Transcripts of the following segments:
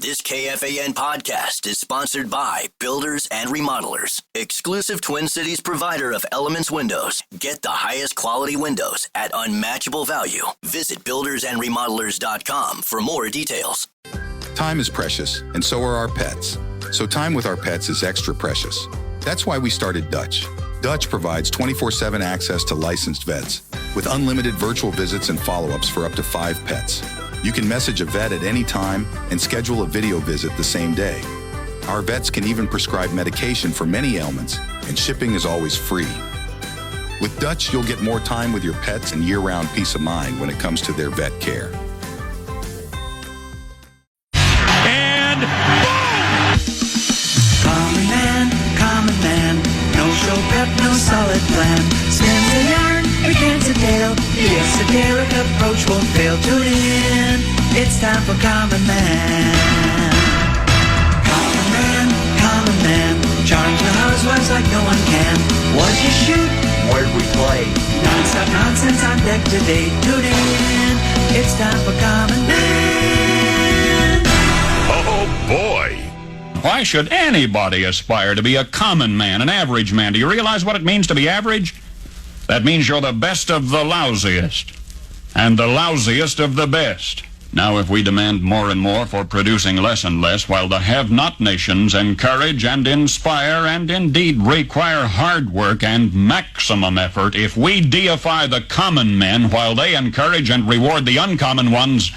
This KFAN podcast is sponsored by Builders and Remodelers, exclusive Twin Cities provider of Elements Windows. Get the highest quality windows at unmatchable value. Visit buildersandremodelers.com for more details. Time is precious, and so are our pets. So time with our pets is extra precious. That's why we started Dutch. Dutch provides 24/7 access to licensed vets with unlimited virtual visits and follow-ups for up to 5 pets. You can message a vet at any time and schedule a video visit the same day. Our vets can even prescribe medication for many ailments, and shipping is always free. With Dutch, you'll get more time with your pets and year-round peace of mind when it comes to their vet care. And boom! Common man, no show prep, no solid plan. Spins a yarn, begins a tale. The esoteric approach won't fail. Tune in, it's time for Common Man. Common man, charms the housewives like no one can. What'd you shoot? Where'd we play? Non-stop nonsense on deck today. Tune in, it's time for Common Man. Oh, boy. Why should anybody aspire to be a common man, an average man? Do you realize what it means to be average? That means you're the best of the lousiest, and the lousiest of the best. Now, if we demand more and more for producing less and less, while the have-not nations encourage and inspire and indeed require hard work and maximum effort, if we deify the common men while they encourage and reward the uncommon ones,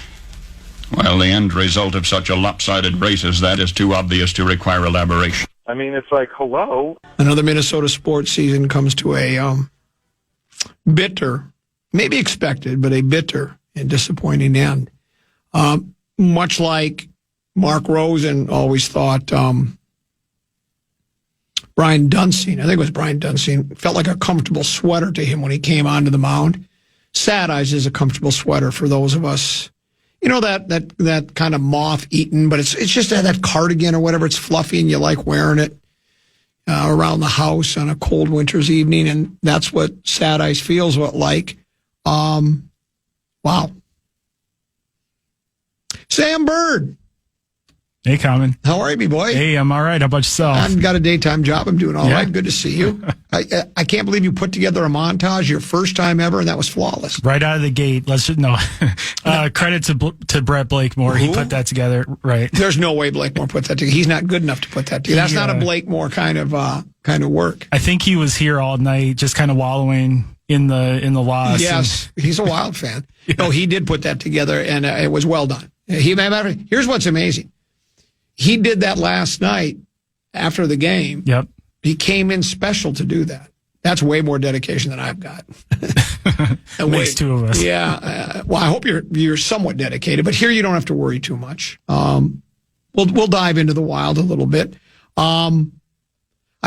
well, the end result of such a lopsided race as that is too obvious to require elaboration. I mean, it's like, hello. Another Minnesota sports season comes to a bitter, maybe expected, but a bitter and disappointing end. Much like Mark Rosen always thought Brian Dunsing, I think it was Brian Dunsing, felt like a comfortable sweater to him when he came onto the mound. Sad Eyes is a comfortable sweater for those of us. You know, that kind of moth-eaten, but it's just that cardigan or whatever. It's fluffy and you like wearing it around the house on a cold winter's evening, and that's what Sad Eyes feels like. Wow. Sam Bird. Hey, Common. How are you, B-boy? Hey, I'm all right. How about yourself? I've got a daytime job. I'm doing all right. Good to see you. I can't believe you put together a montage your first time ever, and that was flawless. Right out of the gate. Credit to Brett Blakemore. He put that together. Right. There's no way Blakemore put that together. He's not good enough to put that together. That's not a Blakemore kind of work. I think he was here all night, just kind of wallowing in the loss. Yes, he's a Wild fan. Yeah. No, he did put that together, and it was well done. Here's what's amazing. He did that last night after the game. Yep. He came in special to do that. That's way more dedication than I've got. Makes two of us. Yeah. Well, I hope you're somewhat dedicated, but here you don't have to worry too much. We'll dive into the Wild a little bit. I've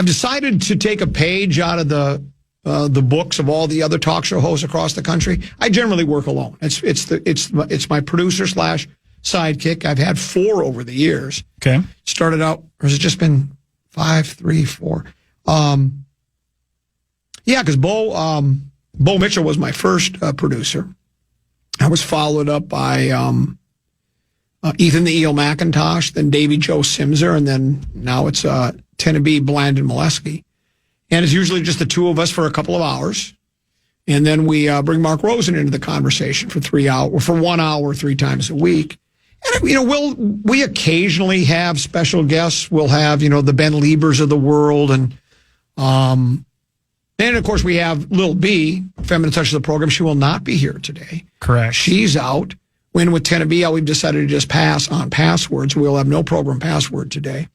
decided to take a page out of the books of all the other talk show hosts across the country. I generally work alone. It's my producer / sidekick. I've had 4 over the years. Okay. Started out, or has it just been 5, 3, 4? Yeah, because Bo Mitchell was my first producer. I was followed up by Ethan the Eel McIntosh, then Davy Joe Simser, and then now it's Tenneby Blandon Molesky. And it's usually just the two of us for a couple of hours. And then we bring Mark Rosen into the conversation for 1 hour, 3 times a week. And, we occasionally have special guests. We'll have, the Ben Liebers of the world. And of course, we have Lil B, Feminine Touch of the program. She will not be here today. Correct. She's out. When with Tenneby, we've decided to just pass on passwords. We'll have no program password today.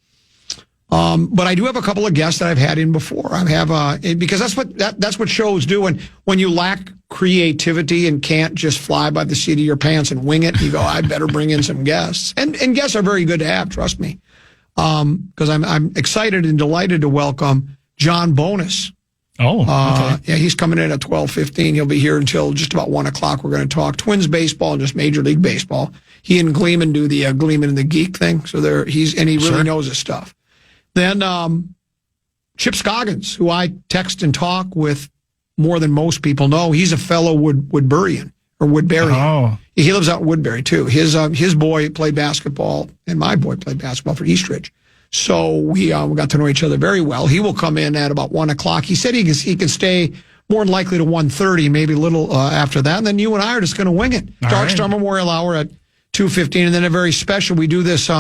But I do have a couple of guests that I've had in before. I have because that's what shows do. And when you lack creativity and can't just fly by the seat of your pants and wing it, you go, I better bring in some guests. And guests are very good to have, trust me. Because I'm excited and delighted to welcome John Bonus. Oh, okay. Yeah, he's coming in at 12:15. He'll be here until just about 1 o'clock. We're going to talk Twins baseball and just Major League Baseball. He and Gleeman do the Gleeman and the Geek thing. So he really knows his stuff. Then Chip Scoggins, who I text and talk with more than most people know. He's a fellow Woodburian, or Woodbury. Oh. He lives out in Woodbury too. His boy played basketball, and my boy played basketball for Eastridge. So we got to know each other very well. He will come in at about 1:00. He said he can stay more than likely to 1:30, maybe a little after that. And then you and I are just going to wing it. Dark Star Memorial Hour at 2:15, and then a very special. We do this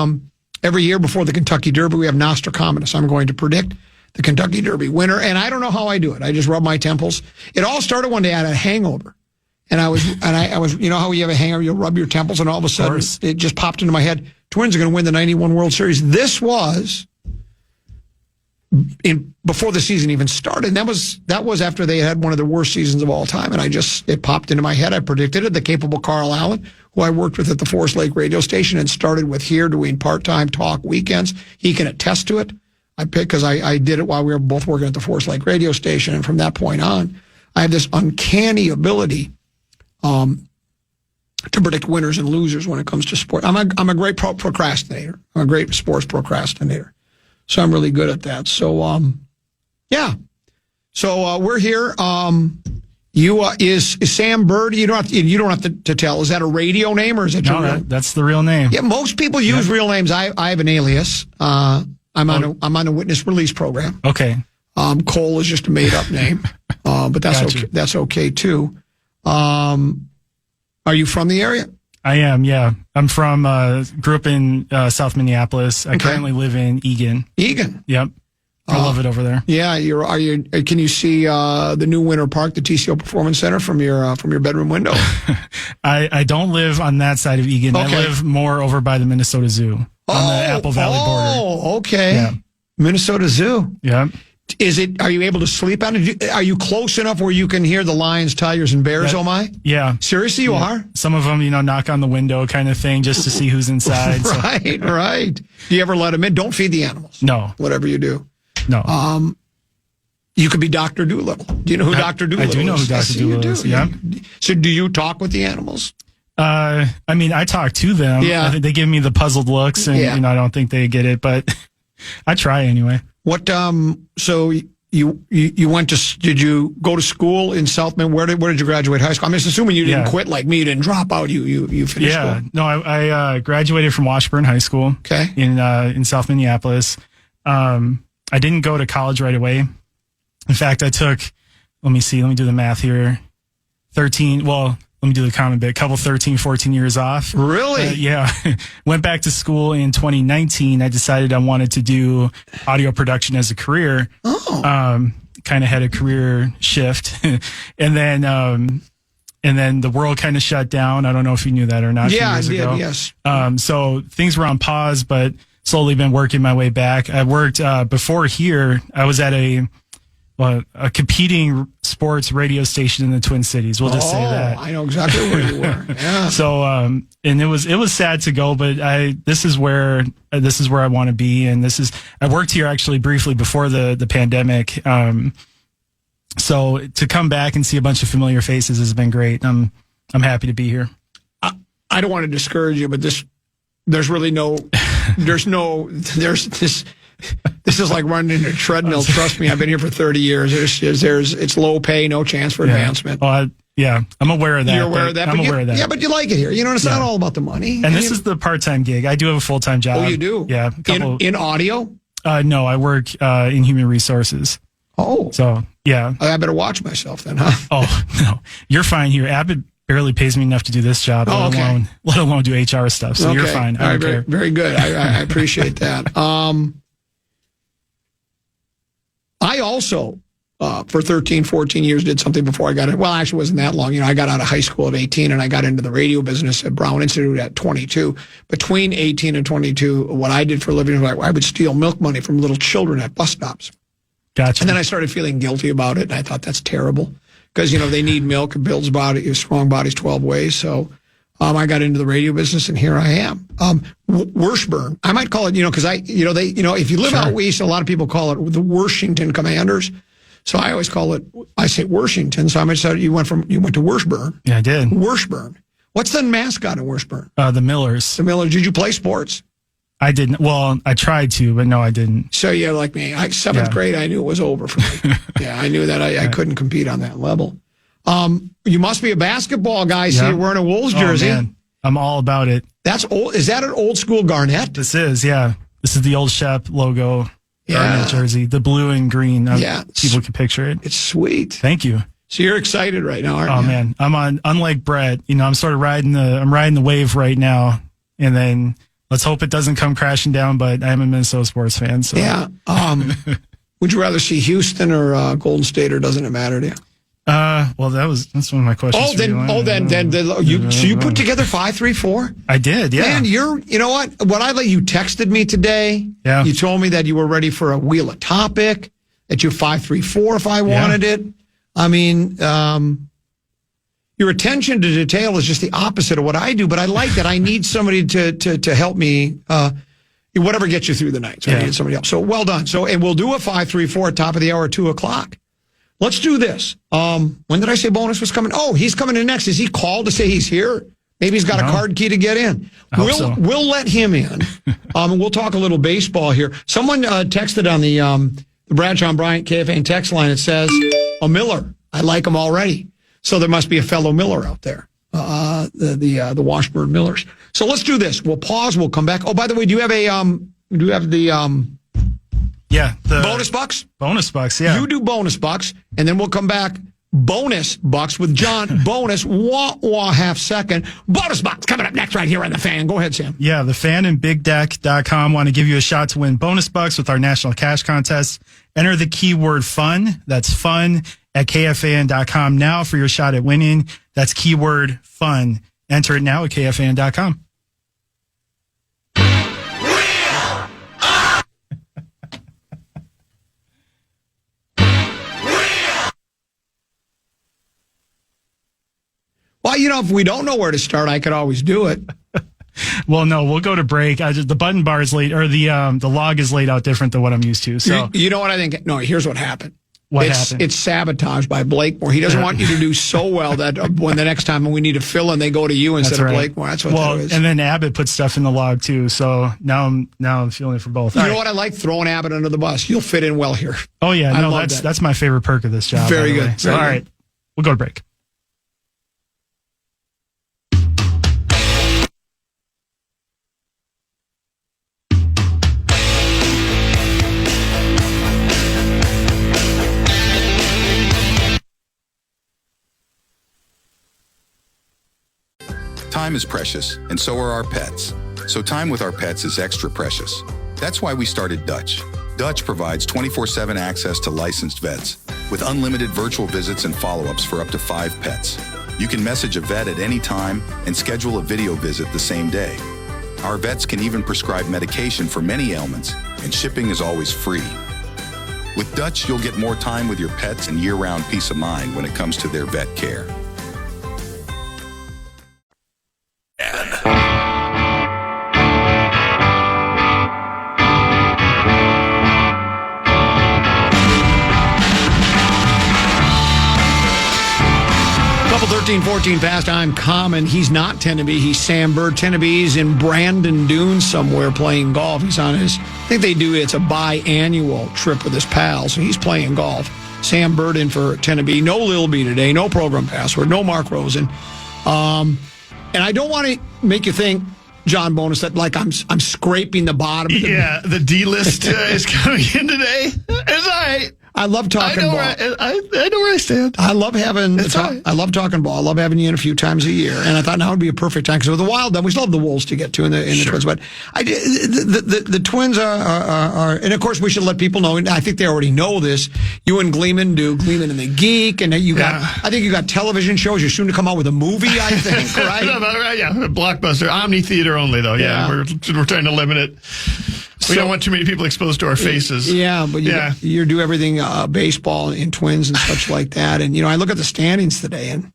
every year before the Kentucky Derby. We have Nostradamus. I'm going to predict the Kentucky Derby winner, and I don't know how I do it. I just rub my temples. It all started one day. I had a hangover. And I was, you know how you have a hangover, you rub your temples, and all of a sudden it just popped into my head. Twins are going to win the 91 World Series. This was before the season even started. And that was after they had one of the worst seasons of all time. And it popped into my head. I predicted it. The capable Carl Allen, who I worked with at the Forest Lake radio station and started with here doing part-time talk weekends. He can attest to it. I picked because I did it while we were both working at the Forest Lake radio station. And from that point on, I have this uncanny ability to predict winners and losers when it comes to sport. I'm a great procrastinator. I'm a great sports procrastinator. So I'm really good at that. So, yeah. So, we're here. Is Sam Bird, you don't have to tell. Is that a radio name or is it your real? That's the real name. Yeah. Most people use real names. I have an alias. I'm on a witness release program. Okay. Cole is just a made up name. But that's Gotcha. okay. That's okay too. Are you from the area? I am, yeah. I'm from, grew up in South Minneapolis. I currently live in Eagan. Eagan. Yep. I love it over there. Yeah, can you see the new Winter Park, the TCO Performance Center from your bedroom window? I don't live on that side of Eagan. Okay. I live more over by the Minnesota Zoo on the Apple Valley border. Oh, okay. Yeah. Minnesota Zoo. Yeah. Are you able to sleep on it? Are you close enough where you can hear the lions, tigers, and bears? Oh my! Yeah. Seriously, you are? Some of them, knock on the window kind of thing just to see who's inside. Right, right. Do you ever let them in? Don't feed the animals. No. Whatever you do. No. You could be Dr. Doolittle. Do you know who Dr. Doolittle is? I do know who Dr. Doolittle is. Yeah. So do you talk with the animals? I talk to them. Yeah. I think they give me the puzzled looks and, I don't think they get it, but I try anyway. What, so you went to, did you go to school in South Bend? Where did you graduate high school? I'm just assuming you didn't quit like me. You didn't drop out. You finished school. No, I graduated from Washburn High School. Okay. In South Minneapolis. I didn't go to college right away. In fact, I took, let me do the math here. Let me do the common bit. 13, 14 years off. Really? Yeah. Went back to school in 2019. I decided I wanted to do audio production as a career. Oh. Kind of had a career shift. and then the world kind of shut down. I don't know if you knew that or not. Yeah, I did, ago. yes. So things were on pause, but slowly been working my way back. I worked, before here, I was at a competing sports radio station in the Twin Cities. We'll just say that. I know exactly where you were. Yeah. So, and it was sad to go, but this is where I want to be. And I worked here actually briefly before the pandemic. So to come back and see a bunch of familiar faces has been great. I'm happy to be here. I don't want to discourage you, but this is like running in a treadmill. Trust me, I've been here for 30 years. It's low pay, no chance for advancement. I'm aware of that. You're aware of that. I'm aware of that. Yeah, but you like it here. It's not all about the money. And this is the part-time gig. I do have a full-time job. Oh, you do? Yeah. In audio? No, I work in human resources. Oh. So, yeah. I better watch myself then, huh? Oh, no. You're fine here. Abbott barely pays me enough to do this job, let alone do HR stuff. So you're fine. I don't care. Very good. I appreciate that. I also, for 13, 14 years, did something before I got in. Well, actually, it wasn't that long. I got out of high school at 18, and I got into the radio business at Brown Institute at 22. Between 18 and 22, what I did for a living was I would steal milk money from little children at bus stops. Gotcha. And then I started feeling guilty about it, and I thought that's terrible because, they need milk. It builds strong bodies 12 ways. So I got into the radio business, and here I am. Washburn, I might call it, because if you live out east, a lot of people call it the Washington Commanders. So I always I say Washington. So I might say you went to Washburn. Yeah, I did. Washburn. What's the mascot in Washburn? The Millers. The Millers. Did you play sports? I didn't. Well, I tried to, but no, I didn't. So you're like me. Seventh grade, I knew it was over for me. Yeah, I knew that I couldn't compete on that level. You must be a basketball guy. See, you're wearing a Wolves jersey. Oh, man. I'm all about it. That's old. Is that an old school Garnett? This is, yeah. This is the old Shep logo. Garnett jersey, the blue and green. People can picture it. It's sweet. Thank you. So you're excited right now, aren't you? Oh man, unlike Brett, I'm sort of riding the wave right now, and then let's hope it doesn't come crashing down. But I am a Minnesota sports fan, so yeah. Would you rather see Houston or Golden State, or doesn't it matter to you? Well, that's one of my questions. So you put together 5-3-4? I did, yeah. Man, you know what? What I you texted me today. Yeah. You told me that you were ready for a wheel of topic, that you 5-3-4 if I wanted it. I mean, your attention to detail is just the opposite of what I do, but I like that. I need somebody to help me, whatever gets you through the night. So I need somebody else. So well done. And we'll do a 5-3-4 at top of the hour at 2:00. Let's do this. When did I say Bonus was coming? Oh, he's coming in next. Is he called to say he's here? Maybe he's got a card key to get in. We'll let him in. And we'll talk a little baseball here. Someone texted on the Bradshaw and Bryant KFAN text line. It says, a Miller. I like him already. So there must be a fellow Miller out there. The Washburn Millers. So let's do this. We'll pause. We'll come back. Oh, by the way, do you have the bonus bucks? Bonus bucks, yeah. You do bonus bucks, and then we'll come back. Bonus bucks with John. Bonus, half second. Bonus bucks coming up next right here on The Fan. Go ahead, Sam. Yeah, the Fan and BigDeck.com want to give you a shot to win bonus bucks with our national cash contest. Enter the keyword fun. That's fun at KFAN.com now for your shot at winning. That's keyword fun. Enter it now at KFAN.com. Well, if we don't know where to start, I could always do it. Well, no, we'll go to break. The button bar is laid, or the log is laid out different than what I'm used to. So you know what I think? No, here's what happened. What happened? It's sabotage by Blakemore. He doesn't want you to do so well that when the next time we need to fill in, they go to you instead of Blakemore. That's what that is. And then Abbott puts stuff in the log too. So now I'm feeling it for both. You know what I like? Throwing Abbott under the bus. You'll fit in well here. Oh yeah, no, that's my favorite perk of this job. Very good. So all right, we'll go to break. Time is precious, and so are our pets. So time with our pets is extra precious. That's why we started Dutch. Dutch provides 24/7 access to licensed vets with unlimited virtual visits and follow-ups for up to 5 pets. You can message a vet at any time and schedule a video visit the same day. Our vets can even prescribe medication for many ailments, and shipping is always free. With Dutch, you'll get more time with your pets and year-round peace of mind when it comes to their vet care. Couple 13-14 pastime common. He's not Tenneby. He's Sam Bird. Tenneby's in Brandon Dunes somewhere playing golf. He's on his, I think it's a biannual trip with his pals. So he's playing golf. Sam Bird in for Tenneby. No Lil B today. No program password. No Mark Rosen. And I don't want to make you think, John Bonus, that like I'm scraping the bottom. Yeah, the D list is coming in today. It's all right. I love talking ball. I know where I stand. I love having. I love talking ball. I love having you in a few times a year, and I thought now would be a perfect time because with the Wild, then we still have the Wolves to get to in the Twins. But the Twins are, and of course we should let people know. And I think they already know this. You and Gleeman do Gleeman and the Geek, and you got. I think you got television shows. You're soon to come out with a movie. I think, right? Yeah, Blockbuster, Omni Theater only though. Yeah, we're trying to limit it. We don't want too many people exposed to our faces. Yeah, but you do everything baseball and Twins and such like that. And, I look at the standings today, and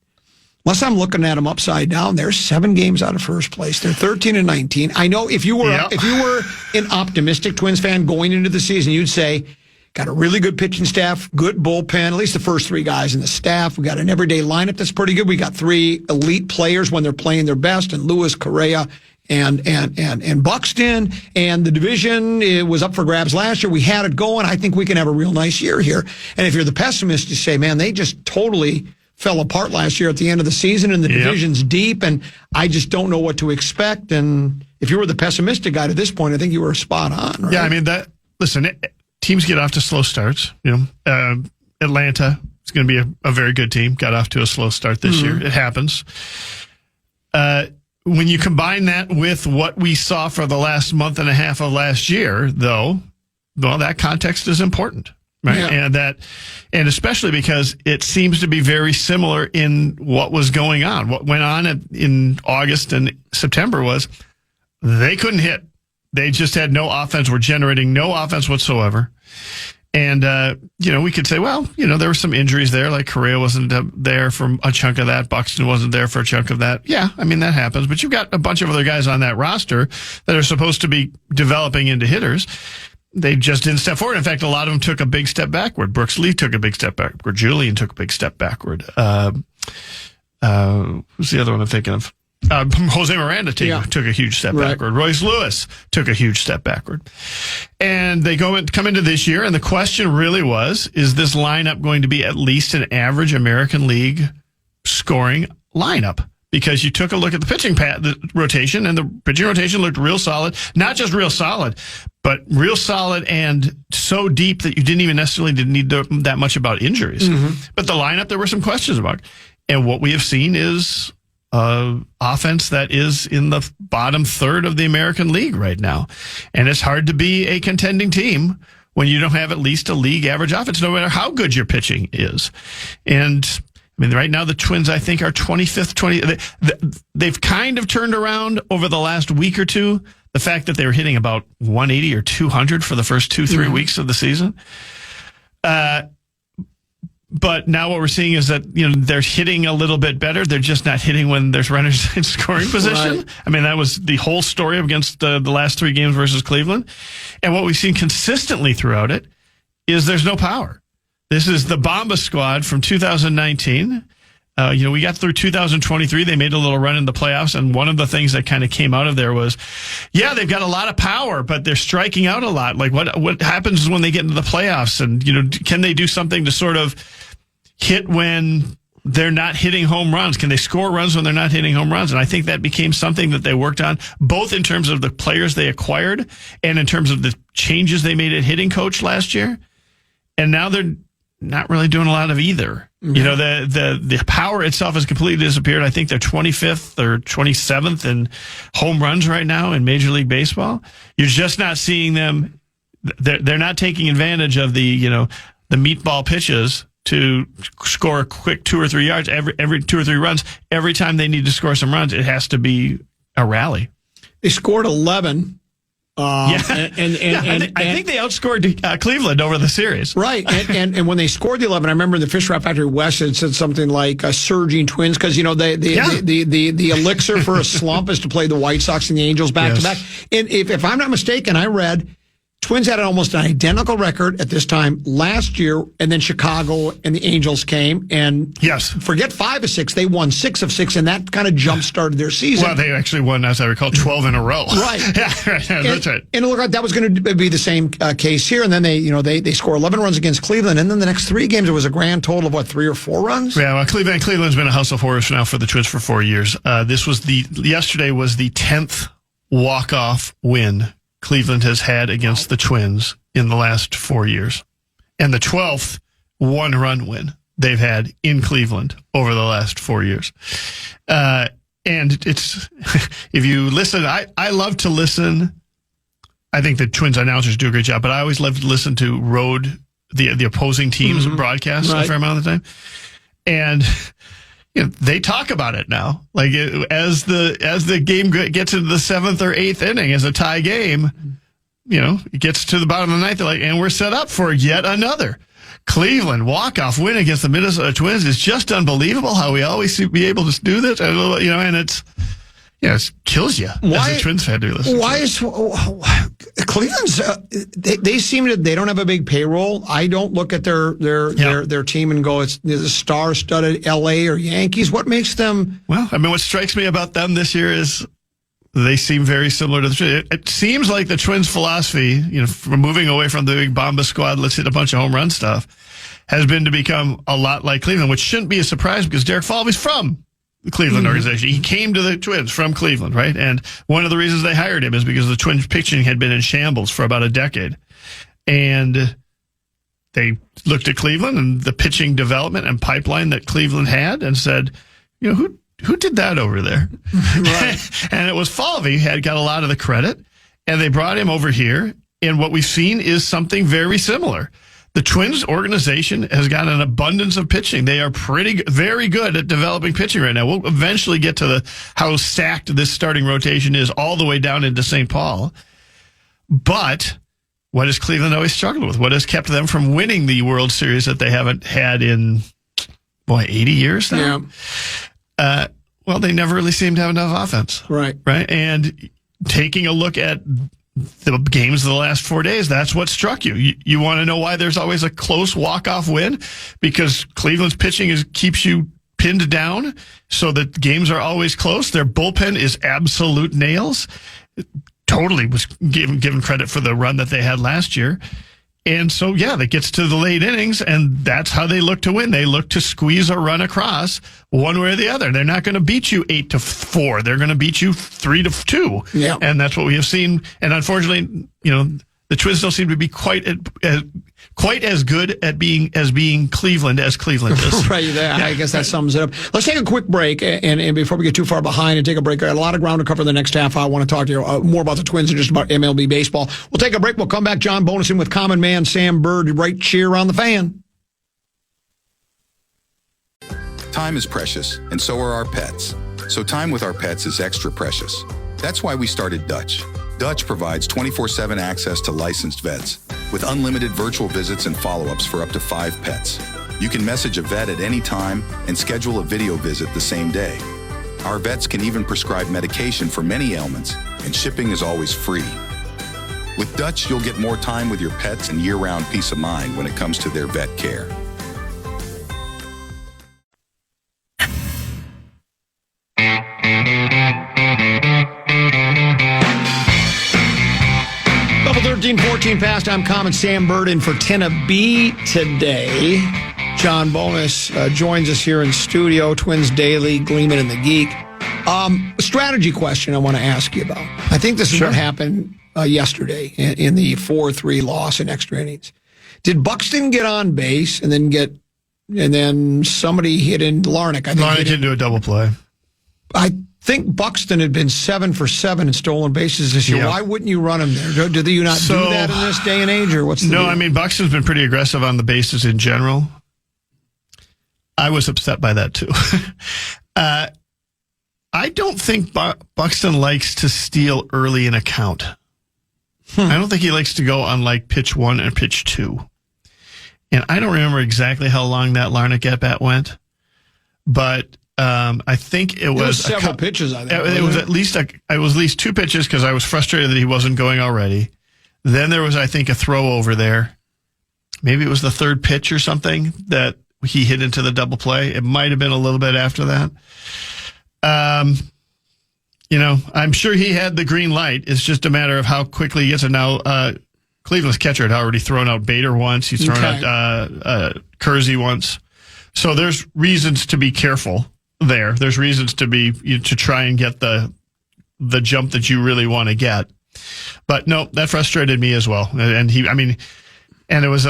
unless I'm looking at them upside down, they're 7 games out of first place. They're 13-19. I know if you were an optimistic Twins fan going into the season, you'd say, got a really good pitching staff, good bullpen, at least the first 3 guys in the staff. We got an everyday lineup that's pretty good. We got 3 elite players when they're playing their best, and Lewis, Correa, and Buxton, and the division, it was up for grabs last year. We had it going. I think we can have a real nice year here. And if you're the pessimist, you say, man, they just totally fell apart last year at the end of the season, and the division's deep, and I just don't know what to expect. And if you were the pessimistic guy to this point, I think you were spot on, right? Yeah, I mean, teams get off to slow starts. Atlanta is going to be a very good team. Got off to a slow start this year. It happens. When you combine that with what we saw for the last month and a half of last year, though, well, that context is important, right? Yeah. And especially because it seems to be very similar in what was going on. What went on in August and September was they couldn't hit. They just had no offense. Were generating no offense whatsoever. And, we could say, well, there were some injuries there, like Correa wasn't there for a chunk of that. Buxton wasn't there for a chunk of that. Yeah, I mean, that happens. But you've got a bunch of other guys on that roster that are supposed to be developing into hitters. They just didn't step forward. In fact, a lot of them took a big step backward. Brooks Lee took a big step backward. Julian took a big step backward. Who's the other one I'm thinking of? Jose Miranda took a huge step backward. Royce Lewis took a huge step backward. And they come into this year, and the question really was, is this lineup going to be at least an average American League scoring lineup? Because you took a look at the pitching rotation, and the pitching rotation looked real solid. Not just real solid, but real solid and so deep that you didn't even necessarily need that much about injuries. But the lineup, there were some questions about. And what we have seen is offense that is in the bottom third of the American League right now. And it's hard to be a contending team when you don't have at least a league average offense, no matter how good your pitching is. And I mean, right now the Twins, I think, are 25th, they've kind of turned around over the last week or two. The fact that they were hitting about 180 or 200 for the first 2-3 weeks of the season. But now what we're seeing is that, they're hitting a little bit better. They're just not hitting when there's runners in scoring position. Right. I mean, that was the whole story against the last 3 games versus Cleveland. And what we've seen consistently throughout it is there's no power. This is the Bomba squad from 2019. We got through 2023. They made a little run in the playoffs. And one of the things that kind of came out of there was, they've got a lot of power, but they're striking out a lot. Like what happens when they get into the playoffs? And, can they do something to sort of hit when they're not hitting home runs? Can they score runs when they're not hitting home runs? And I think that became something that they worked on, both in terms of the players they acquired and in terms of the changes they made at hitting coach last year. And now they're not really doing a lot of either. The power itself has completely disappeared. I think they're 25th or 27th in home runs right now in Major League Baseball. You're just not seeing them. They're not taking advantage of the meatball pitches to score a quick 2 or 3 yards every 2 or 3 runs. Every time they need to score some runs, it has to be a rally. They scored 11. I think they outscored Cleveland over the series. Right. And when they scored the 11, I remember the Fish Wrap Factory West had said something like surging Twins, because, the elixir for a slump is to play the White Sox and the Angels back to back. And if I'm not mistaken, I read Twins had almost an identical record at this time last year, and then Chicago and the Angels came, and forget 5 of 6, they won 6 of 6, and that kind of jump-started their season. Well, they actually won, as I recall, 12 in a row. Right. That's right. And it looked like that was going to be the same case here, and then they score 11 runs against Cleveland, and then the next 3 games, it was a grand total of, 3 or 4 runs? Yeah, well, Cleveland's been a house of horrors now for the Twins for 4 years. Yesterday was the 10th walk-off win Cleveland has had against the Twins in the last 4 years, and the 12th 1-run win they've had in Cleveland over the last 4 years. And it's, if you listen, I love to listen. I think the Twins announcers do a great job, but I always love to listen to the opposing teams broadcast a fair amount of the time. And they talk about it now. Like as the game gets into the 7th or 8th inning as a tie game, it gets to the bottom of the 9th. They're like, and we're set up for yet another Cleveland walk-off win against the Minnesota Twins. It's just unbelievable how we always be able to do this. And it's, it kills you as a Twins fan to listen. Why is Cleveland's? They don't have a big payroll. I don't look at their team and go, it's the star-studded L.A. or Yankees. What makes them? Well, I mean, what strikes me about them this year is they seem very similar to the Twins. It seems like the Twins' philosophy, from moving away from the big Bomba squad, let's hit a bunch of home run stuff, has been to become a lot like Cleveland, which shouldn't be a surprise because Derek Falvey's from the Cleveland organization. He came to the Twins from Cleveland, right? And one of the reasons they hired him is because the Twins' pitching had been in shambles for about a decade. And they looked at Cleveland and the pitching development and pipeline that Cleveland had and said, who did that over there? Right. And it was Falvey had got a lot of the credit, and they brought him over here. And what we've seen is something very similar. The Twins organization has got an abundance of pitching. They are very good at developing pitching right now. We'll eventually get to how stacked this starting rotation is all the way down into St. Paul. But what has Cleveland always struggled with? What has kept them from winning the World Series that they haven't had in, 80 years now? Yeah. Well, they never really seem to have enough offense. Right. Right. And taking a look at the games of the last 4 days, that's what struck you. You want to know why there's always a close walk-off win? Because Cleveland's pitching keeps you pinned down, so that games are always close. Their bullpen is absolute nails. Totally was given credit for the run that they had last year. And so, that gets to the late innings, and that's how they look to win. They look to squeeze a run across one way or the other. They're not going to beat you 8-4. They're going to beat you 3-2. Yeah. And that's what we have seen. And unfortunately, the Twins don't seem to be quite as good at being Cleveland as Cleveland is. Right. I guess that sums it up. Let's take a quick break, and before we get too far behind and take a break, I got a lot of ground to cover the next half. I want to talk to you more about the Twins and just about MLB baseball. We'll take a break. We'll come back. John Bonison with Common Man Sam Bird right here on the Fan. Time is precious, and so are our pets. So time with our pets is extra precious. That's why we started Dutch. Dutch provides 24/7 access to licensed vets with unlimited virtual visits and follow-ups for up to 5 pets. You can message a vet at any time and schedule a video visit the same day. Our vets can even prescribe medication for many ailments, and shipping is always free. With Dutch, you'll get more time with your pets and year-round peace of mind when it comes to their vet care. Level 13-14 past. I'm Common Sam Bird in for Tenna B today. John Bonus joins us here in studio. Twins Daily, Gleeman and the Geek. A strategy question I want to ask you about. I think this is what happened yesterday in the 4-3 loss in extra innings. Did Buxton get on base and then somebody hit in Larnach? Larnach didn't do a double play. I think Buxton had been 7 for 7 in stolen bases this year. Yeah. Why wouldn't you run him there? Do you not do that in this day and age, or what's the deal? I mean, Buxton's been pretty aggressive on the bases in general. I was upset by that too. I don't think Buxton likes to steal early in a count. I don't think he likes to go on like pitch 1 and pitch 2. And I don't remember exactly how long that Larnach at-bat went, but I think it was several pitches. I think it was at least 2 pitches because I was frustrated that he wasn't going already. Then there was, I think, a throw over there. Maybe it was the 3rd pitch or something that he hit into the double play. It might have been a little bit after that. I'm sure he had the green light. It's just a matter of how quickly he gets it. Now, Cleveland's catcher had already thrown out Bader once. He's thrown out Kersey once. So there's reasons to be careful there. There's reasons to try and get the jump that you really want to get. But no, that frustrated me as well. And it was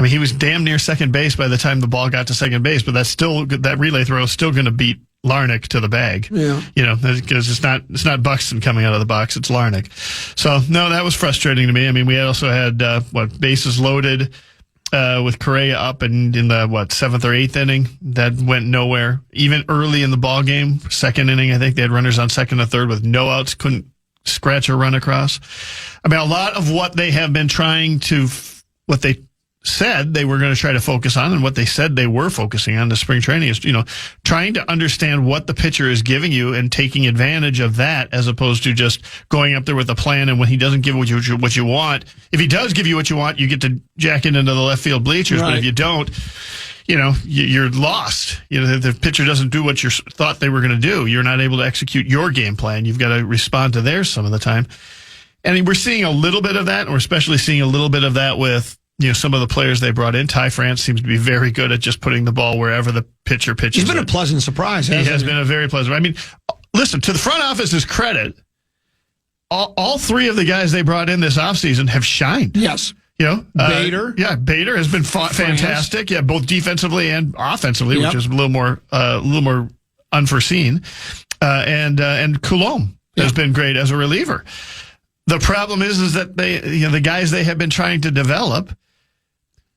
he was damn near second base by the time the ball got to second base, but that relay throw is still going to beat Larnach to the bag. Yeah. Because it's not Buxton coming out of the box, it's Larnach. So no, that was frustrating to me. I mean, we also had bases loaded with Correa up and in the 7th or 8th inning. That went nowhere. Even early in the ball game, 2nd inning, I think they had runners on 2nd and 3rd with no outs, couldn't scratch or run across. I mean, a lot of what they have been what they said they were going to try to focus on, and what they said they were focusing on the spring training is, trying to understand what the pitcher is giving you and taking advantage of that, as opposed to just going up there with a plan. And when he doesn't give what you want, if he does give you what you want, you get to jack it into the left field bleachers. Right. But if you don't, you're lost. If the pitcher doesn't do what you thought they were going to do, you're not able to execute your game plan. You've got to respond to theirs some of the time. And we're seeing a little bit of that, and we're especially seeing a little bit of that with some of the players they brought in. Ty France seems to be very good at just putting the ball wherever the pitcher pitches. He's been a pleasant surprise, hasn't he? He has been a very pleasant. I mean, listen, to the front office's credit, all three of the guys they brought in this offseason have shined. Yes. Bader. Bader has been fantastic. Yeah, both defensively and offensively, which is a little more unforeseen. And Coulomb has been great as a reliever. The problem is that the guys they have been trying to develop,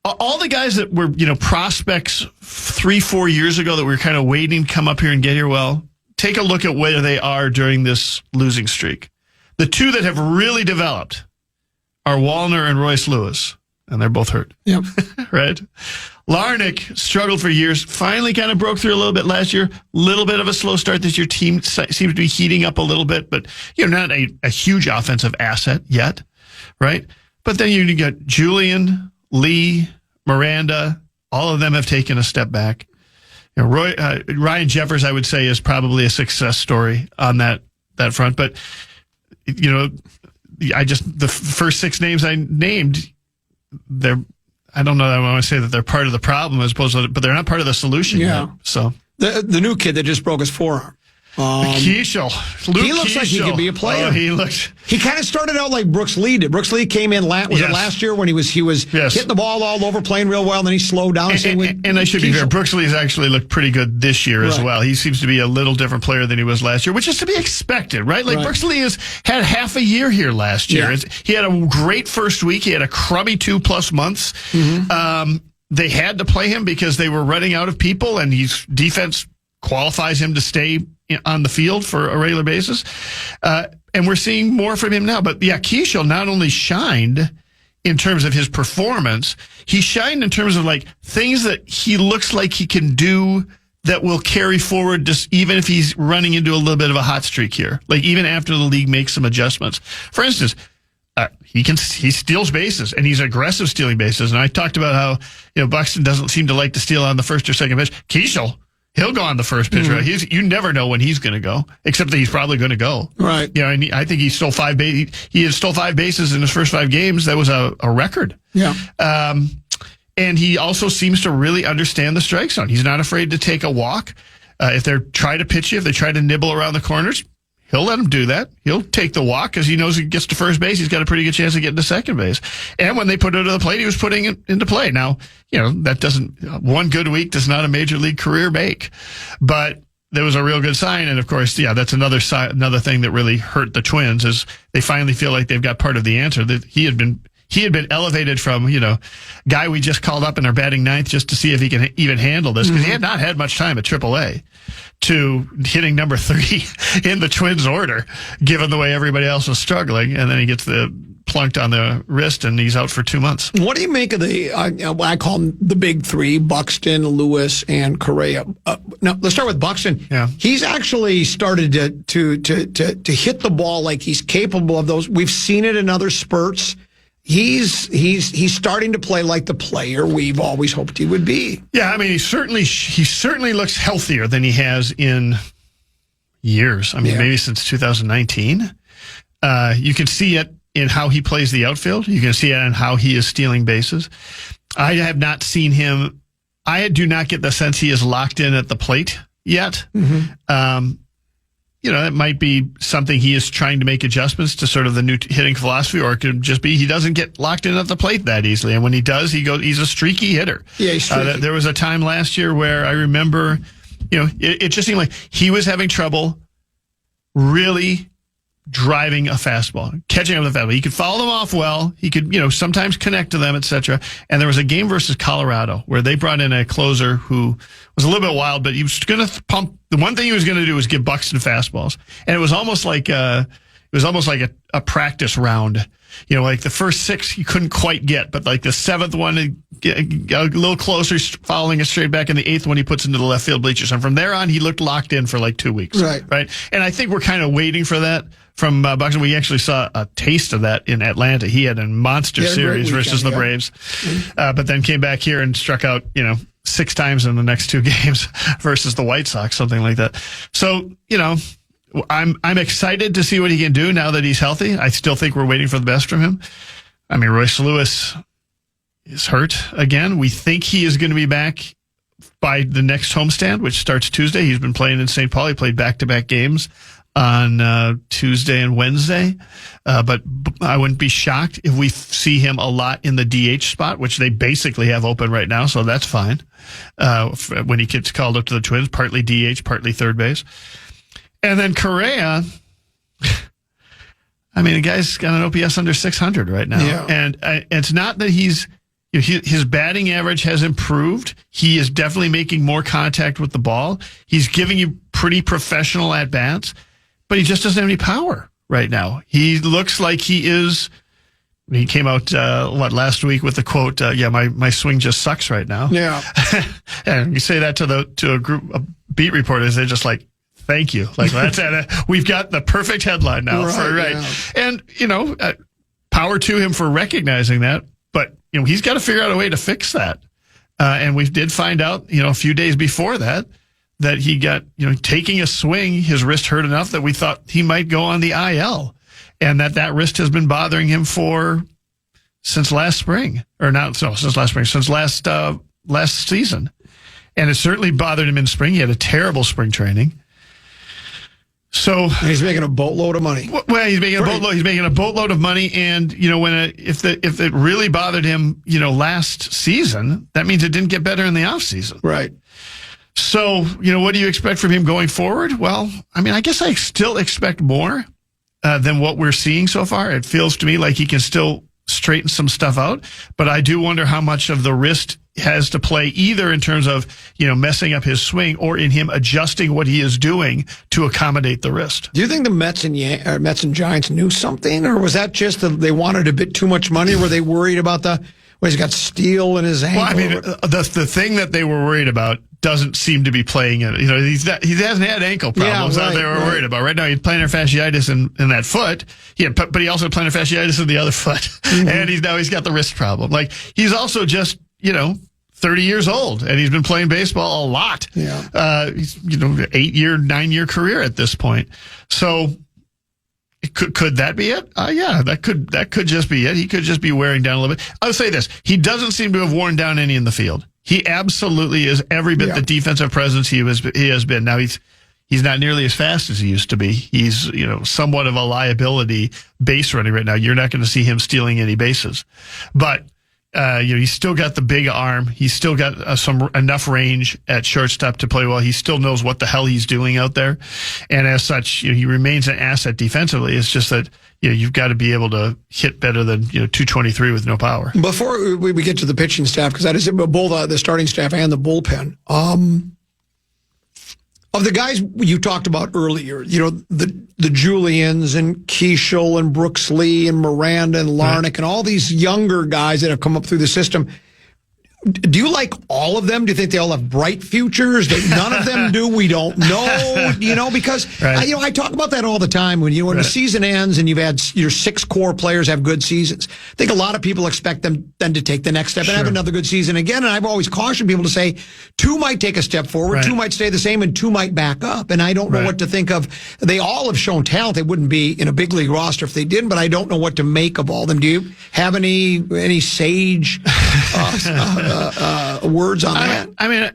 all the guys that were prospects 3-4 years ago that we were kind of waiting to come up here and get here. Well, take a look at where they are during this losing streak. The two that have really developed are Wallner and Royce Lewis, and they're both hurt. Yep. Right? Larnick struggled for years, finally kind of broke through a little bit last year. Little bit of a slow start this year. Team seems to be heating up a little bit, but not a huge offensive asset yet, right? But then you got Julian, Lee, Miranda. All of them have taken a step back. Ryan Jeffers, I would say, is probably a success story on that front. But the first 6 names I named, I don't know that I want to say that they're part of the problem as opposed to, but they're not part of the solution yet. So the new kid that just broke his forearm. Keishel. He looks like he could be a player. He kind of started out like Brooks Lee did. Brooks Lee came in it last year when he was hitting the ball all over, playing real well, and then he slowed down. And I should be fair, Brooks Lee's actually looked pretty good this year as well. He seems to be a little different player than he was last year, which is to be expected, right? Brooks Lee has had half a year here last year. Yeah. He had a great first week. He had a crummy 2+ months. Mm-hmm. They had to play him because they were running out of people, and his defense qualifies him to stay on the field for a regular basis. And we're seeing more from him now. But Keishel not only shined in terms of his performance, he shined in terms of things that he looks like he can do that will carry forward just even if he's running into a little bit of a hot streak here. Even after the league makes some adjustments. For instance, he steals bases, and he's aggressive stealing bases. And I talked about how Buxton doesn't seem to like to steal on the first or second pitch. Keishel, he'll go on the first pitch. Mm-hmm. Right? You never know when he's going to go, except that he's probably going to go. Right. And I think he stole 5 bases. He had stole 5 bases in his first 5 games. That was a record. Yeah. And he also seems to really understand the strike zone. He's not afraid to take a walk. If they try to pitch you, if they try to nibble around the corners, he'll let him do that. He'll take the walk because he knows he gets to first base. He's got a pretty good chance of getting to second base. And when they put it to the plate, he was putting it into play. Now, that doesn't, one good week does not a major league career make, but there was a real good sign. And of course, that's another thing that really hurt the Twins is they finally feel like they've got part of the answer. That he had been elevated from, guy we just called up in our batting ninth just to see if he can even handle this because he had not had much time at AAA, to hitting number 3 in the Twins order, given the way everybody else was struggling. And then he gets plunked on the wrist and he's out for 2 months. What do you make of what I call them the big 3, Buxton, Lewis, and Correa? Now, let's start with Buxton. Yeah. He's actually started to hit the ball like he's capable of those. We've seen it in other spurts. He's starting to play like the player we've always hoped he would be. Yeah, I mean, he certainly looks healthier than he has in years. I mean, maybe since 2019. You can see it in how he plays the outfield. You can see it in how he is stealing bases. I have not seen him. I do not get the sense he is locked in at the plate yet. Mm-hmm. It might be something he is trying to make adjustments to sort of the new hitting philosophy, or it could just be he doesn't get locked in at the plate that easily. And when he does, he's a streaky hitter. Yeah, he's streaky. There was a time last year where I remember, it just seemed like he was having trouble really driving a fastball, catching up with the fastball. He could follow them off well. He could, sometimes connect to them, etc. And there was a game versus Colorado where they brought in a closer who was a little bit wild, but he was going to pump. The one thing he was going to do was give Buxton fastballs, and it was almost like a practice round. Like the first 6 he couldn't quite get, but like the 7th one, a little closer, following it straight back, and the 8th one he puts into the left field bleachers. And from there on, he looked locked in for like 2 weeks. Right. And I think we're kind of waiting for that from Buxton. We actually saw a taste of that in Atlanta. He had a monster series versus the Braves, but then came back here and struck out, 6 times in the next 2 games versus the White Sox, something like that. So, I'm excited to see what he can do now that he's healthy. I still think we're waiting for the best from him. I mean, Royce Lewis is hurt again. We think he is going to be back by the next homestand, which starts Tuesday. He's been playing in St. Paul. He played back-to-back games on Tuesday and Wednesday. But I wouldn't be shocked if we see him a lot in the DH spot, which they basically have open right now, so that's fine. When he gets called up to the Twins, partly DH, partly third base. And then Correa, I mean, the guy's got an OPS under 600 right now. Yeah. And it's not that his batting average has improved. He is definitely making more contact with the ball. He's giving you pretty professional at-bats, but he just doesn't have any power right now. He looks like he came out, last week with the quote, my swing just sucks right now. Yeah. And you say that to a group of beat reporters, they're just like, thank you. Like, we've got the perfect headline now. Right. Yeah. And, power to him for recognizing that. But, he's got to figure out a way to fix that. And we did find out, a few days before that he got, taking a swing, his wrist hurt enough that we thought he might go on the IL. And that wrist has been bothering him since last spring. Since last season. And it certainly bothered him in spring. He had a terrible spring training. So he's making a boatload of money. Well, he's making a boatload. He's making a boatload of money, and if it really bothered him, last season, that means it didn't get better in the off season. Right. So what do you expect from him going forward? Well, I mean, I guess I still expect more than what we're seeing so far. It feels to me like he can still straighten some stuff out, but I do wonder how much of the wrist has to play either in terms of, messing up his swing or in him adjusting what he is doing to accommodate the wrist. Do you think the Mets and Giants knew something, or was that just they wanted a bit too much money? Were they worried about he's got steel in his ankle? Well, I mean, the thing that they were worried about doesn't seem to be playing it. He hasn't had ankle problems that they were worried about. Right now, he had plantar fasciitis in that foot. But he also had plantar fasciitis in the other foot. Mm-hmm. And he's got the wrist problem. Like, he's also just, 30 years old, and he's been playing baseball a lot. Yeah. He's, 9-year career at this point. So could that be it? Yeah, that could just be it. He could just be wearing down a little bit. I'll say this. He doesn't seem to have worn down any in the field. He absolutely is every bit the defensive presence he has been. Now he's not nearly as fast as he used to be. He's, somewhat of a liability base running right now. You're not going to see him stealing any bases, but he's still got the big arm. He's still got enough range at shortstop to play well. He still knows what the hell he's doing out there, and as such, he remains an asset defensively. It's just that you've got to be able to hit better than 223 with no power. Before we get to the pitching staff, because that is both the starting staff and the bullpen. Of the guys you talked about earlier, the Julians and Keishel and Brooks Lee and Miranda and Larnick and all these younger guys that have come up through the system, do you like all of them? Do you think they all have bright futures? That none of them do? We don't know, because I talk about that all the time. When the season ends and you've had your 6 core players have good seasons, I think a lot of people expect them then to take the next step and have another good season again. And I've always cautioned people to say 2 might take a step forward, 2 might stay the same, and 2 might back up. And I don't know what to think of. They all have shown talent. They wouldn't be in a big league roster if they didn't, but I don't know what to make of all of them. Do you have any sage words on that? I mean,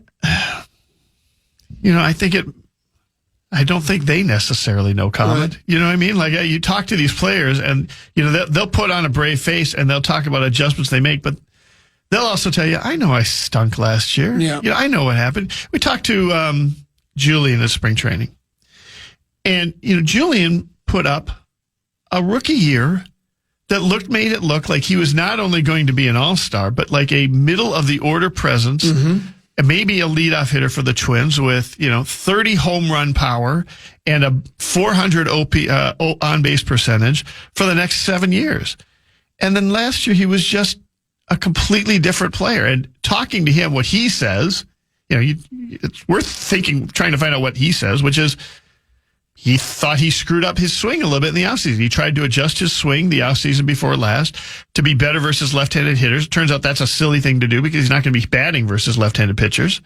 I don't think they necessarily know comment. Right. You know what I mean? Like, you talk to these players and, they'll put on a brave face and they'll talk about adjustments they make, but they'll also tell you, I know I stunk last year. Yeah. I know what happened. We talked to Julian at spring training, and, Julian put up a rookie year that made it look like he was not only going to be an all-star, but like a middle-of-the-order presence, and maybe a leadoff hitter for the Twins with, 30 home run power and a 400 on-base percentage for the next 7 years. And then last year, he was just a completely different player. And talking to him, what he says, it's worth trying to find out what he says, which is, he thought he screwed up his swing a little bit in the offseason. He tried to adjust his swing the offseason before last to be better versus left-handed hitters. Turns out that's a silly thing to do because he's not going to be batting versus left-handed pitchers.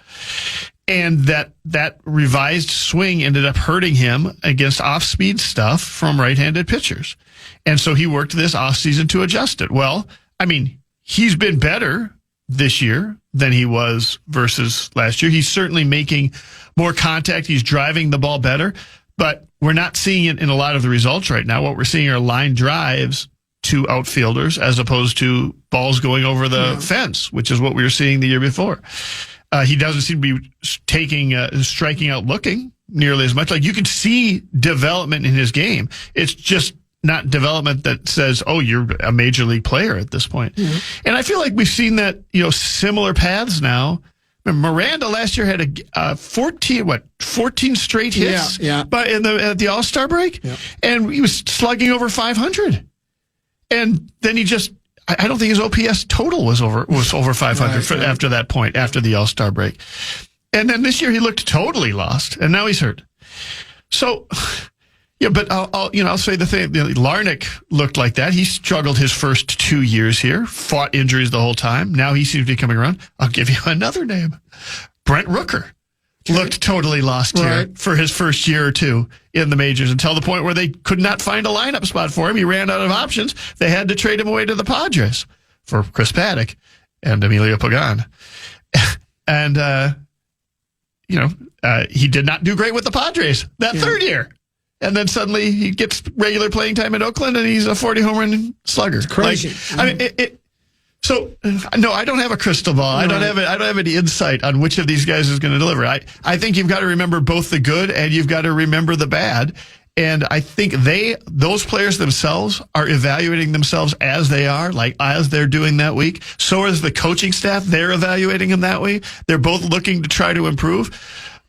And that revised swing ended up hurting him against off-speed stuff from right-handed pitchers. And so he worked this offseason to adjust it. Well, I mean, he's been better this year than he was versus last year. He's certainly making more contact. He's driving the ball better, but we're not seeing it in a lot of the results right now. What we're seeing are line drives to outfielders as opposed to balls going over the fence, which is what we were seeing the year before. He doesn't seem to be striking out looking nearly as much. Like, you can see development in his game. It's just not development that says, oh, you're a major league player at this point. Mm-hmm. And I feel like we've seen that, similar paths now. Miranda last year had 14 straight hits but at the All-Star break, and he was slugging over 500. And then I don't think his OPS total was over 500 after that point, after the All-Star break. And then this year he looked totally lost, and now he's hurt. So, but I'll say the thing. Larnach looked like that. He struggled his first 2 years here, fought injuries the whole time. Now he seems to be coming around. I'll give you another name. Brent Rooker looked totally lost here for his first year or two in the majors, until the point where they could not find a lineup spot for him. He ran out of options. They had to trade him away to the Padres for Chris Paddock and Emilio Pagan. And, he did not do great with the Padres that third year. And then suddenly he gets regular playing time in Oakland, and he's a 40 home run slugger. It's crazy. So no, I don't have a crystal ball. Right. I don't have any insight on which of these guys is going to deliver. I think you've got to remember both the good and you've got to remember the bad. And I think those players themselves are evaluating themselves as they are, like as they're doing that week. So is the coaching staff. They're evaluating them that way. They're both looking to try to improve.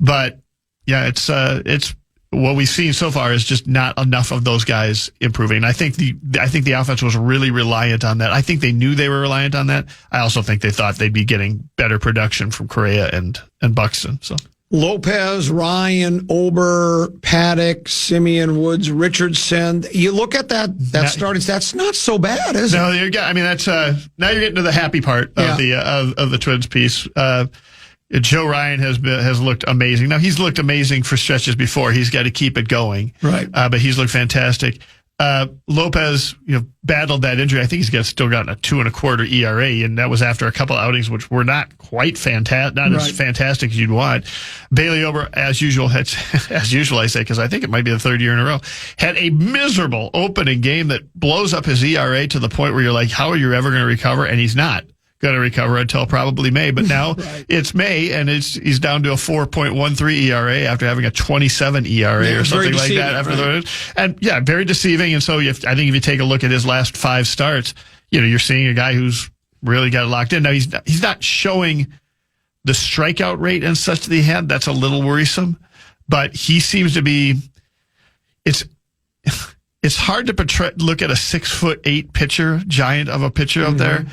But yeah, it's what we've seen so far is just not enough of those guys improving. And I think the offense was really reliant on that. I think they knew they were reliant on that. I also think they thought they'd be getting better production from Correa and Buxton. So Lopez, Ryan, Ober, Paddock, Simeon, Woods, Richardson. You look at that starting. That's not so bad, is it? No, that's now you're getting to the happy part of the Twins piece. Joe Ryan has looked amazing. Now, he's looked amazing for stretches before. He's got to keep it going. Right. But he's looked fantastic. Lopez, battled that injury. I think he's still gotten a 2.25 ERA, and that was after a couple outings which were not quite fantastic, not as fantastic as you'd want. Bailey Ober, as usual, I say, because I think it might be the third year in a row, had a miserable opening game that blows up his ERA to the point where you're like, how are you ever going to recover? And he's not going to recover until probably May. But now it's May, and he's down to a 4.13 ERA after having a 27 ERA or something like that. Very deceiving. And so I think if you take a look at his last 5 starts, you're seeing a guy who's really got it locked in. Now he's not showing the strikeout rate and such that he had. That's a little worrisome, but he seems to be. It's hard to look at a 6'8" pitcher, giant of a pitcher out there,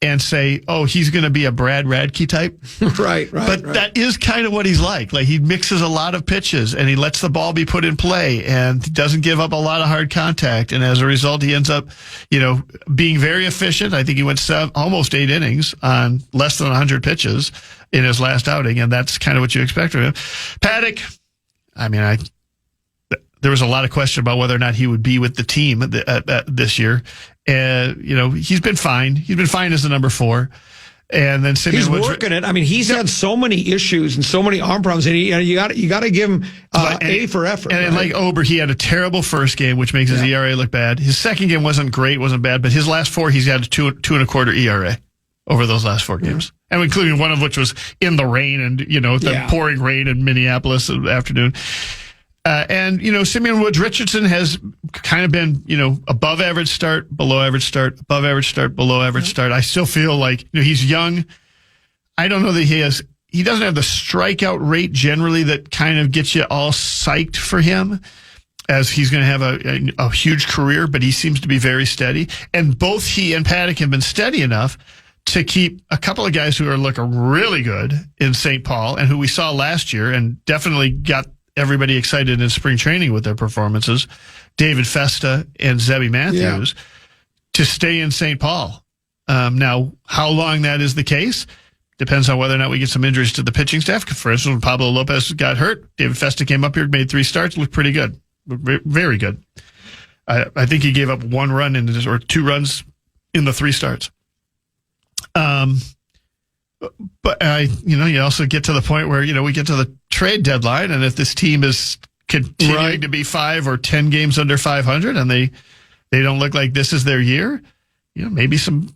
and say, oh, he's going to be a Brad Radke type. Right. But that is kind of what he's like. Like, he mixes a lot of pitches, and he lets the ball be put in play, and doesn't give up a lot of hard contact. And as a result, he ends up, being very efficient. I think he went almost 8 innings on less than 100 pitches in his last outing, and that's kind of what you expect from him. Paddock, there was a lot of question about whether or not he would be with the team this year. He's been fine. He's been fine as the number 4. And then Simeon Woods, working it. He's had so many issues and so many arm problems, and you got to give him A for effort. And like Ober, he had a terrible first game, which makes his ERA look bad. His second game wasn't great, wasn't bad, but his last 4, he's had a 2.25 ERA over those last 4 games, and including one of which was in the rain and the pouring rain in Minneapolis in the afternoon. Simeon Woods Richardson has kind of been, above average start, below average start, above average start, below average start. I still feel like, he's young. I don't know that he doesn't have the strikeout rate generally that kind of gets you all psyched for him, as he's going to have a huge career, but he seems to be very steady. And both he and Paddock have been steady enough to keep a couple of guys who are looking really good in St. Paul and who we saw last year and definitely got everybody excited in spring training with their performances, David Festa and Zebby Matthews, to stay in St. Paul. Now, how long that is the case depends on whether or not we get some injuries to the pitching staff. For instance, when Pablo Lopez got hurt, David Festa came up here, made 3 starts, looked pretty good. Very good. I think he gave up 1 run or 2 runs in the 3 starts. But you also get to the point where, we get to the trade deadline, and if this team is continuing to be 5 or 10 games under 500 and they don't look like this is their year, maybe some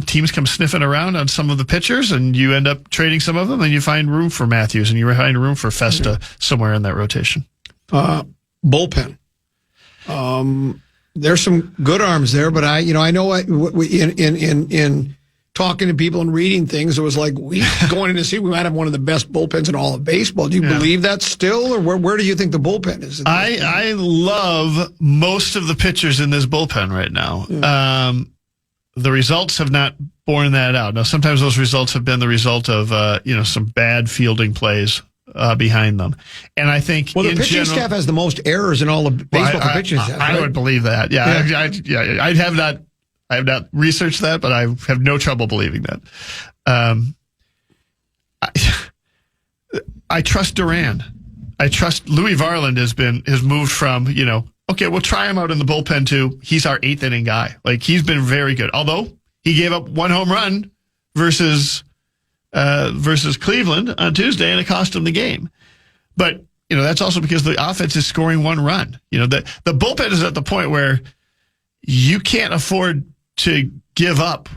teams come sniffing around on some of the pitchers, and you end up trading some of them, and you find room for Matthews and you find room for Festa somewhere in that rotation. Bullpen. There's some good arms there, but I know in talking to people and reading things, it was like going in to see we might have one of the best bullpens in all of baseball. Do you believe that still, or where do you think the bullpen is? I love most of the pitchers in this bullpen right now. Yeah. The results have not borne that out. Now, sometimes those results have been the result of some bad fielding plays behind them, and I think the pitching staff has the most errors in all of baseball. The pitching staff, I would believe that. Yeah. I have not researched that, but I have no trouble believing that. I trust Duran. I trust Louis Varland has moved from, okay, we'll try him out in the bullpen too. He's our 8th inning guy. Like, he's been very good. Although he gave up 1 home run versus Cleveland on Tuesday, and it cost him the game. But, that's also because the offense is scoring 1 run. The bullpen is at the point where you can't afford to give up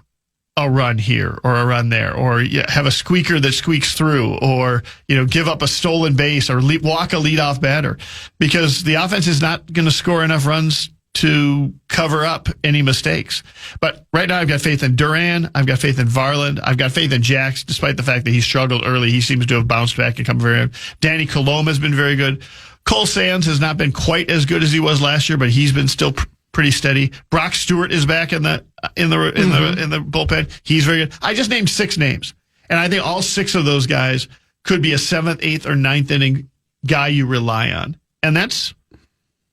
a run here or a run there, or have a squeaker that squeaks through, or give up a stolen base, or walk a leadoff batter, because the offense is not going to score enough runs to cover up any mistakes. But right now I've got faith in Duran, I've got faith in Varland, I've got faith in Jax, despite the fact that he struggled early. He seems to have bounced back and come very good. Danny Coloma has been very good. Cole Sands has not been quite as good as he was last year, but he's been still pretty steady. Brock Stewart is back in the bullpen. He's very good. I just named 6 names, and I think all 6 of those guys could be a 7th, 8th, or 9th inning guy you rely on, and that's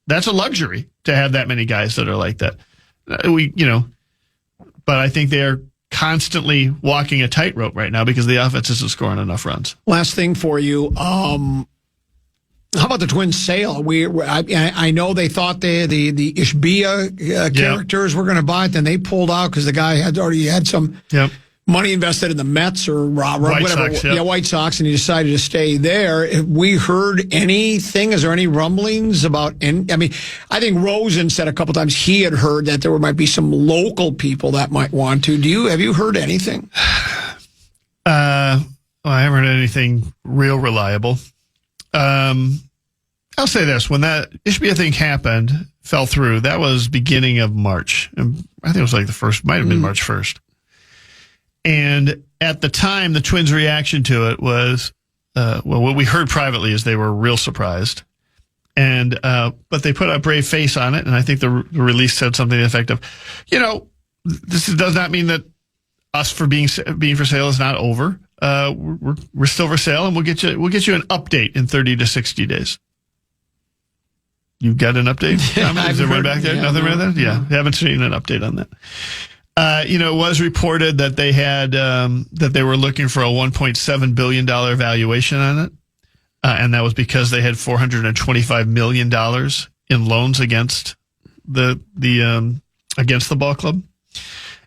a luxury to have that many guys that are like that. But I think they are constantly walking a tightrope right now because the offense isn't scoring enough runs. Last thing for you. How about the Twins' sale? I know they thought the Ishbia characters were going to buy it, then they pulled out because the guy had already had some money invested in the Mets or White Sox, White Sox, and he decided to stay there. Have we heard anything? Is there any rumblings about? I think Rosen said a couple times he had heard that there might be some local people that might want to. Have you heard anything? I haven't heard anything real reliable. I'll say this: when that Ishbia thing fell through, that was beginning of March. And I think it was like might have been March 1st. And at the time, the Twins' reaction to it was, what we heard privately is they were real surprised. And, but they put a brave face on it. And I think the release said something to the effect of, this does not mean that us for being for sale is not over. We're still for sale, and we'll get you an update in 30 to 60 days. You got an update? Is everyone back there? Nothing right there? Yeah. Haven't seen an update on that. It was reported that they had, that they were looking for a $1.7 billion valuation on it. And that was because they had $425 million in loans against against the ball club.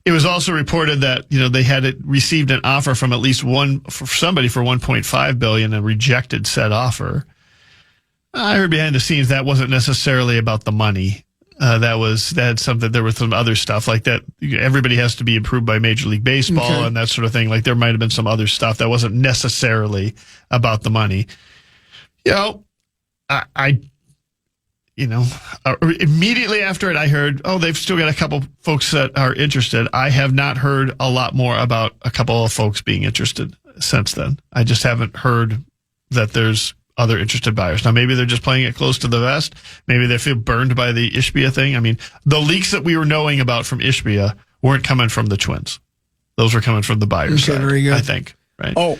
It was also reported that, they had received an offer from at least somebody for $1.5 billion and rejected said offer. I heard behind the scenes that wasn't necessarily about the money. There was some other stuff like that. Everybody has to be approved by Major League Baseball and that sort of thing. Like, there might have been some other stuff that wasn't necessarily about the money. Immediately after it, I heard, they've still got a couple folks that are interested. I have not heard a lot more about a couple of folks being interested since then. I just haven't heard that there's other interested buyers. Now, maybe they're just playing it close to the vest. Maybe they feel burned by the Ishbia thing. I mean, the leaks that we were knowing about from Ishbia weren't coming from the Twins. Those were coming from the buyers side, very good. I think. Right. Oh,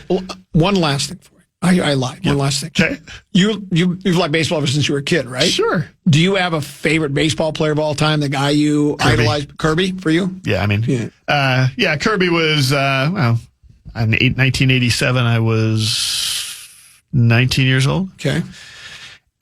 one last thing for you. I lied. One last thing. Okay. You've liked baseball ever since you were a kid, right? Sure. Do you have a favorite baseball player of all time? The guy you idolized, Kirby, for you? Yeah, I mean, Kirby was, in 1987, I was 19 years old. Okay.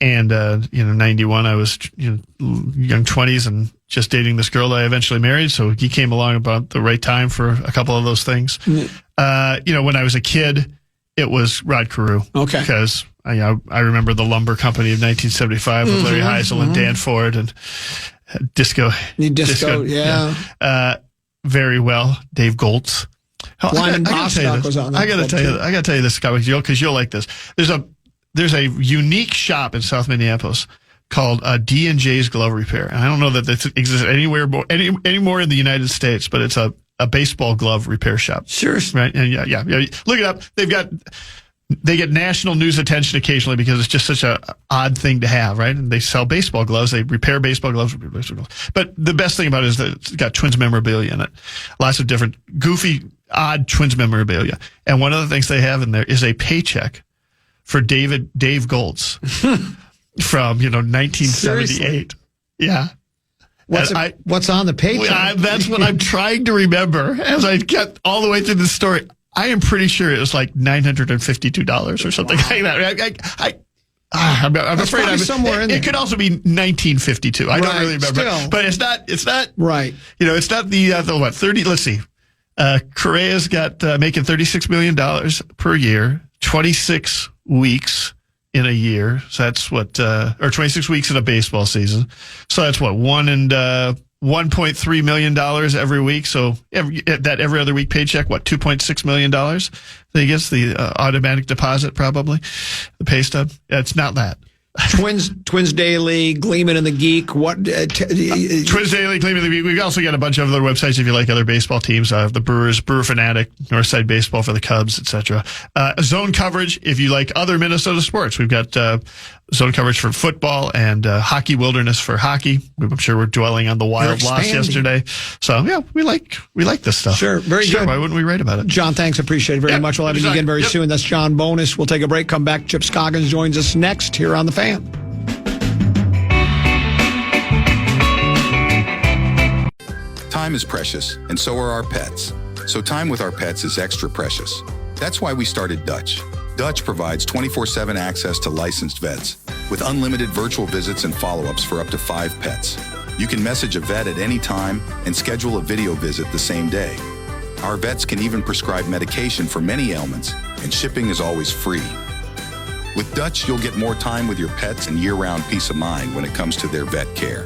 And, 91, I was, young 20s and just dating this girl that I eventually married. So he came along about the right time for a couple of those things. Mm. When I was a kid, it was Rod Carew. Okay. Because I remember the Lumber Company of 1975 with Larry Heisel and Dan Ford and Disco. Very well. Dave Goltz. Lyman Bostock was on that. I got to tell you this, Scott, because you'll like this. There's a unique shop in South Minneapolis called D&J's Glove Repair. And I don't know that this exists anywhere anymore in the United States, but it's a baseball glove repair shop. Sure. Right? And yeah. Look it up. They get national news attention occasionally because it's just such a odd thing to have, right? And they sell baseball gloves. They repair baseball gloves. But the best thing about it is that it's got Twins memorabilia in it. Lots of different goofy, odd Twins memorabilia. And one of the things they have in there is a paycheck for Dave Goltz from 1978. Seriously? Yeah. What's on the paycheck? That's what I'm trying to remember as I get all the way through the story. I am pretty sure it was like $952 or something like that. I'm afraid I'm somewhere in there. It could also be 1952. I don't really remember, but it's not right. It's not the 30. Let's see. Correa's got making $36 million per year, 26 weeks in a year. So that's what, or 26 weeks in a baseball season. So that's what, $1.3 million every week. So every other week paycheck, what, $2.6 million? So he gets the automatic deposit, probably, the pay stub. It's not that. Twins Daily, Gleeman and the Geek. Twins Daily, Gleeman and the Geek. We've also got a bunch of other websites if you like other baseball teams. The Brewers, Brewer Fanatic, Northside Baseball for the Cubs, etc. Zone coverage if you like other Minnesota sports. We've got zone coverage for football and Hockey Wilderness for hockey. I'm sure we're dwelling on the Wild loss yesterday. So yeah, we like this stuff. Sure, very good. Why wouldn't we write about it? John, thanks. Appreciate it very much. We'll have you again very soon. That's John Bonus. We'll take a break. Come back. Chip Scoggins joins us next here on The Fan. Time is precious, and so are our pets. So time with our pets is extra precious. That's why we started Dutch. Dutch provides 24/7 access to licensed vets with unlimited virtual visits and follow-ups for up to 5 pets. You can message a vet at any time and schedule a video visit the same day. Our vets can even prescribe medication for many ailments, and shipping is always free. With Dutch, you'll get more time with your pets and year-round peace of mind when it comes to their vet care.